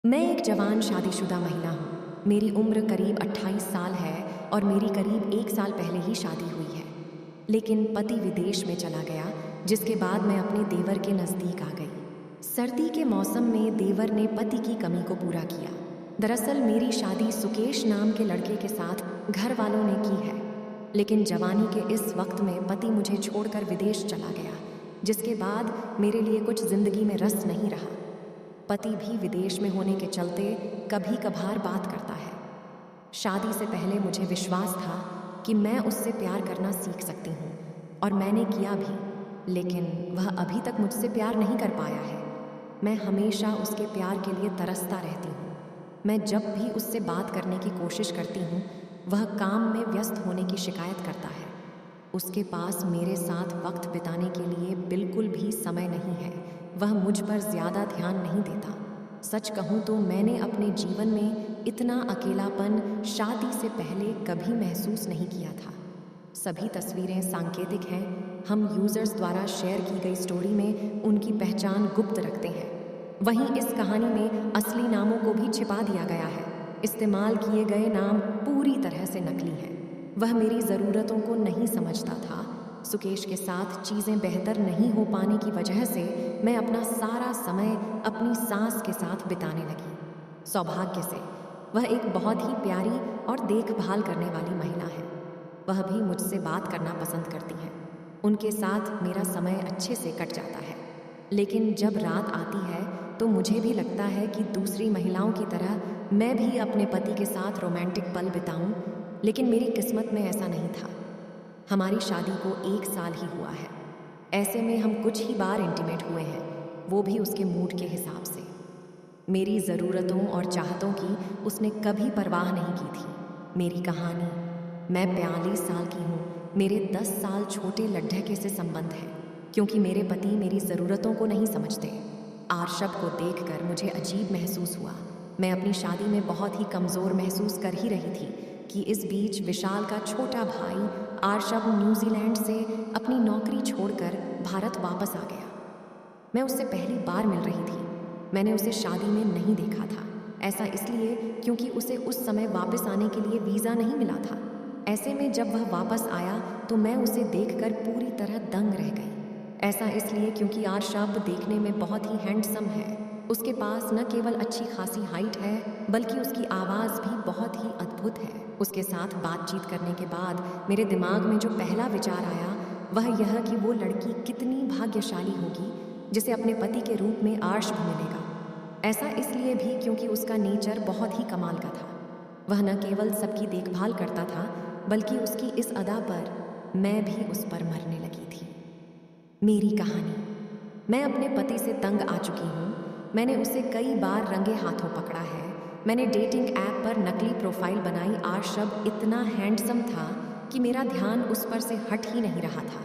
मैं एक जवान शादीशुदा महिला हूँ। मेरी उम्र करीब 28 साल है और मेरी करीब 1 साल पहले ही शादी हुई है। लेकिन पति विदेश में चला गया, जिसके बाद मैं अपने देवर के नज़दीक आ गई। सर्दी के मौसम में देवर ने पति की कमी को पूरा किया। दरअसल मेरी शादी सुकेश नाम के लड़के के साथ घर वालों ने की है, लेकिन जवानी के इस वक्त में पति मुझे छोड़कर विदेश चला गया, जिसके बाद मेरे लिए कुछ जिंदगी में रस नहीं रहा। पति भी विदेश में होने के चलते कभी कभार बात करता है। शादी से पहले मुझे विश्वास था कि मैं उससे प्यार करना सीख सकती हूँ, और मैंने किया भी, लेकिन वह अभी तक मुझसे प्यार नहीं कर पाया है। मैं हमेशा उसके प्यार के लिए तरसता रहती हूँ। मैं जब भी उससे बात करने की कोशिश करती हूँ, वह काम में व्यस्त होने की शिकायत करता है। उसके पास मेरे साथ वक्त बिताने के लिए बिल्कुल भी समय नहीं है। वह मुझ पर ज़्यादा ध्यान नहीं देता। सच कहूँ तो मैंने अपने जीवन में इतना अकेलापन शादी से पहले कभी महसूस नहीं किया था। सभी तस्वीरें सांकेतिक हैं। हम यूज़र्स द्वारा शेयर की गई स्टोरी में उनकी पहचान गुप्त रखते हैं। वहीं इस कहानी में असली नामों को भी छिपा दिया गया है। इस्तेमाल किए गए नाम पूरी तरह से नकली हैं। वह मेरी ज़रूरतों को नहीं समझता था। सुकेश के साथ चीज़ें बेहतर नहीं हो पाने की वजह से मैं अपना सारा समय अपनी सास के साथ बिताने लगी। सौभाग्य से वह एक बहुत ही प्यारी और देखभाल करने वाली महिला है। वह भी मुझसे बात करना पसंद करती है। उनके साथ मेरा समय अच्छे से कट जाता है। लेकिन जब रात आती है तो मुझे भी लगता है कि दूसरी महिलाओं की तरह मैं भी अपने पति के साथ रोमांटिक पल बिताऊं, लेकिन मेरी किस्मत में ऐसा नहीं था। हमारी शादी को 1 साल ही हुआ है। ऐसे में हम कुछ ही बार इंटीमेट हुए हैं, वो भी उसके मूड के हिसाब से। मेरी ज़रूरतों और चाहतों की उसने कभी परवाह नहीं की थी। मेरी कहानी: मैं 42 साल की हूँ। मेरे 10 साल छोटे लड्ढके से संबंध है, क्योंकि मेरे पति मेरी ज़रूरतों को नहीं समझते। आरशब को देखकर मुझे अजीब महसूस हुआ। मैं अपनी शादी में बहुत ही कमज़ोर महसूस कर ही रही थी कि इस बीच विशाल का छोटा भाई आरशब न्यूजीलैंड से अपनी नौकरी छोड़कर भारत वापस आ गया। मैं उससे पहली बार मिल रही थी। मैंने उसे शादी में नहीं देखा था। ऐसा इसलिए क्योंकि उसे उस समय वापस आने के लिए वीज़ा नहीं मिला था। ऐसे में जब वह वापस आया तो मैं उसे देखकर पूरी तरह दंग रह गई। ऐसा इसलिए क्योंकि आरशब देखने में बहुत ही हैंडसम है। उसके पास न केवल अच्छी खासी हाइट है, बल्कि उसकी आवाज़ भी बहुत ही अद्भुत है। उसके साथ बातचीत करने के बाद मेरे दिमाग में जो पहला विचार आया वह यह कि वो लड़की कितनी भाग्यशाली होगी जिसे अपने पति के रूप में आर्श भी मिलेगा। ऐसा इसलिए भी क्योंकि उसका नेचर बहुत ही कमाल का था। वह न केवल सबकी देखभाल करता था, बल्कि उसकी इस अदा पर मैं भी उस पर मरने लगी थी। मेरी कहानी: मैं अपने पति से तंग आ चुकी हूँ। मैंने उसे कई बार रंगे हाथों पकड़ा है। मैंने डेटिंग ऐप पर नकली प्रोफाइल बनाई। आरशब इतना हैंडसम था कि मेरा ध्यान उस पर से हट ही नहीं रहा था।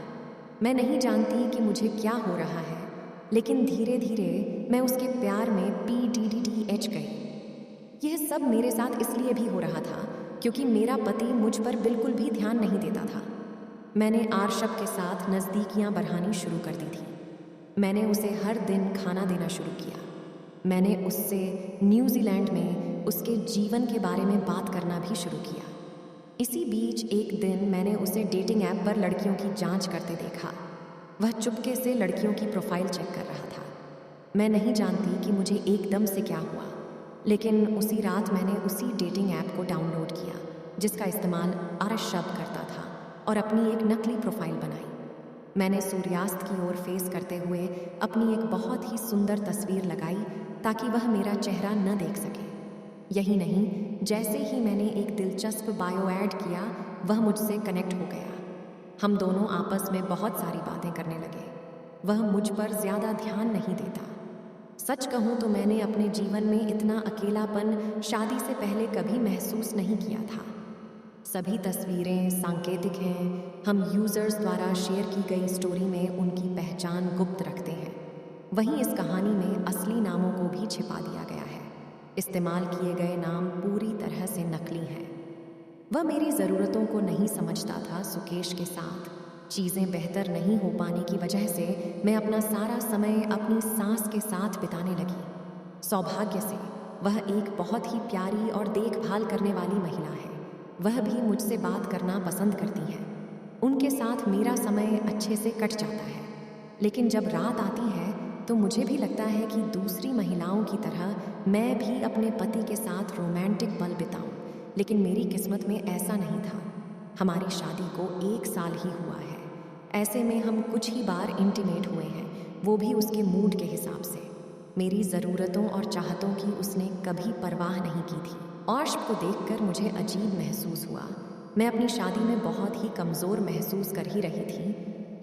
मैं नहीं जानती कि मुझे क्या हो रहा है, लेकिन धीरे धीरे मैं उसके प्यार में PDDH गई। यह सब मेरे साथ इसलिए भी हो रहा था क्योंकि मेरा पति मुझ पर बिल्कुल भी ध्यान नहीं देता था। मैंने आरशब के साथ नज़दीकियाँ बढ़ानी शुरू कर दी थी। मैंने उसे हर दिन खाना देना शुरू किया। मैंने उससे न्यूजीलैंड में उसके जीवन के बारे में बात करना भी शुरू किया। इसी बीच एक दिन मैंने उसे डेटिंग ऐप पर लड़कियों की जांच करते देखा। वह चुपके से लड़कियों की प्रोफाइल चेक कर रहा था। मैं नहीं जानती कि मुझे एकदम से क्या हुआ, लेकिन उसी रात मैंने उसी डेटिंग ऐप को डाउनलोड किया जिसका इस्तेमाल आरशब करता था, और अपनी एक नकली प्रोफाइल बनाई। मैंने सूर्यास्त की ओर फेस करते हुए अपनी एक बहुत ही सुंदर तस्वीर लगाई ताकि वह मेरा चेहरा न देख सके। यही नहीं, जैसे ही मैंने एक दिलचस्प बायो ऐड किया, वह मुझसे कनेक्ट हो गया। हम दोनों आपस में बहुत सारी बातें करने लगे। वह मुझ पर ज़्यादा ध्यान नहीं देता। सच कहूँ तो मैंने अपने जीवन में इतना अकेलापन शादी से पहले कभी महसूस नहीं किया था। सभी तस्वीरें सांकेतिक हैं। हम यूज़र्स द्वारा शेयर की गई स्टोरी में उनकी पहचान गुप्त रखते हैं। वहीं इस कहानी में असली नामों को भी छिपा दिया गया है। इस्तेमाल किए गए नाम पूरी तरह से नकली हैं। वह मेरी ज़रूरतों को नहीं समझता था। सुकेश के साथ चीज़ें बेहतर नहीं हो पाने की वजह से मैं अपना सारा समय अपनी सास के साथ बिताने लगी। सौभाग्य से वह एक बहुत ही प्यारी और देखभाल करने वाली महिला है। वह भी मुझसे बात करना पसंद करती हैं। उनके साथ मेरा समय अच्छे से कट जाता है। लेकिन जब रात आती है तो मुझे भी लगता है कि दूसरी महिलाओं की तरह मैं भी अपने पति के साथ रोमांटिक पल बिताऊं। लेकिन मेरी किस्मत में ऐसा नहीं था। हमारी शादी को 1 साल ही हुआ है। ऐसे में हम कुछ ही बार इंटीमेट हुए हैं, वो भी उसके मूड के हिसाब से। मेरी ज़रूरतों और चाहतों की उसने कभी परवाह नहीं की थी। आर्श को देखकर मुझे अजीब महसूस हुआ। मैं अपनी शादी में बहुत ही कमज़ोर महसूस कर ही रही थी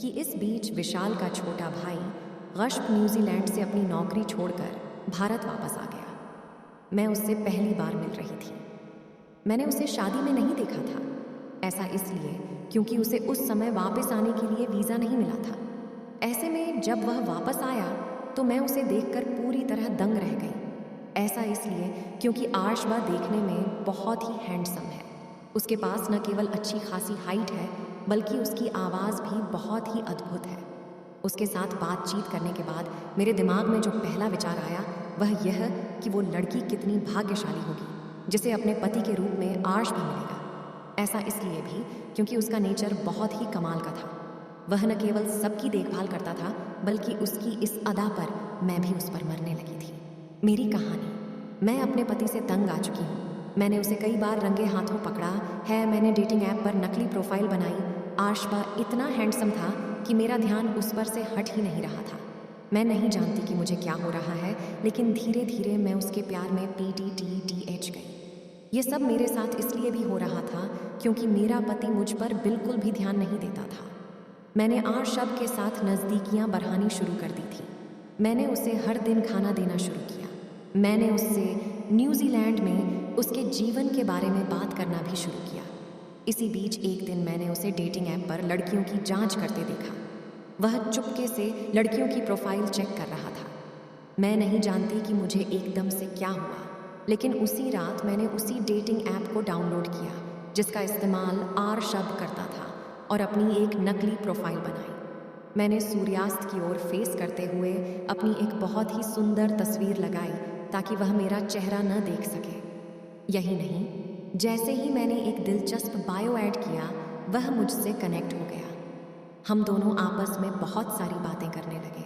कि इस बीच विशाल का छोटा भाई गश्प न्यूजीलैंड से अपनी नौकरी छोड़कर भारत वापस आ गया। मैं उससे पहली बार मिल रही थी। मैंने उसे शादी में नहीं देखा था। ऐसा इसलिए क्योंकि उसे उस समय वापस आने के लिए वीज़ा नहीं मिला था। ऐसे में जब वह वापस आया तो मैं उसे देखकर पूरी तरह दंग रह गई। ऐसा इसलिए क्योंकि आर्शबा देखने में बहुत ही हैंडसम है। उसके पास न केवल अच्छी खासी हाइट है बल्कि उसकी आवाज़ भी बहुत ही अद्भुत है। उसके साथ बातचीत करने के बाद मेरे दिमाग में जो पहला विचार आया वह यह कि वो लड़की कितनी भाग्यशाली होगी जिसे अपने पति के रूप में आर्श भी मिलेगा। ऐसा इसलिए भी क्योंकि उसका नेचर बहुत ही कमाल का था। वह न केवल सबकी देखभाल करता था बल्कि उसकी इस अदा पर मैं भी उस पर मरने लगी थी। मेरी कहानी। मैं अपने पति से तंग आ चुकी हूँ। मैंने उसे कई बार रंगे हाथों पकड़ा है। मैंने डेटिंग ऐप पर नकली प्रोफाइल बनाई। आर्शबा इतना हैंडसम था कि मेरा ध्यान उस पर से हट ही नहीं रहा था। मैं नहीं जानती कि मुझे क्या हो रहा है, लेकिन धीरे धीरे मैं उसके प्यार में PTTTH गई। ये सब मेरे साथ इसलिए भी हो रहा था क्योंकि मेरा पति मुझ पर बिल्कुल भी ध्यान नहीं देता था। मैंने आर्शब के साथ नज़दीकियाँ बढ़ानी शुरू कर दी थी। मैंने उसे हर दिन खाना देना शुरू किया। मैंने उससे न्यूजीलैंड में उसके जीवन के बारे में बात करना भी शुरू किया। इसी बीच एक दिन मैंने उसे डेटिंग ऐप पर लड़कियों की जांच करते देखा। वह चुपके से लड़कियों की प्रोफाइल चेक कर रहा था। मैं नहीं जानती कि मुझे एकदम से क्या हुआ, लेकिन उसी रात मैंने उसी डेटिंग ऐप को डाउनलोड किया जिसका इस्तेमाल आर्शब करता था और अपनी एक नकली प्रोफाइल बनाई। मैंने सूर्यास्त की ओर फेस करते हुए अपनी एक बहुत ही सुंदर तस्वीर लगाई ताकि वह मेरा चेहरा न देख सके। यही नहीं, जैसे ही मैंने एक दिलचस्प बायो ऐड किया वह मुझसे कनेक्ट हो गया। हम दोनों आपस में बहुत सारी बातें करने लगे।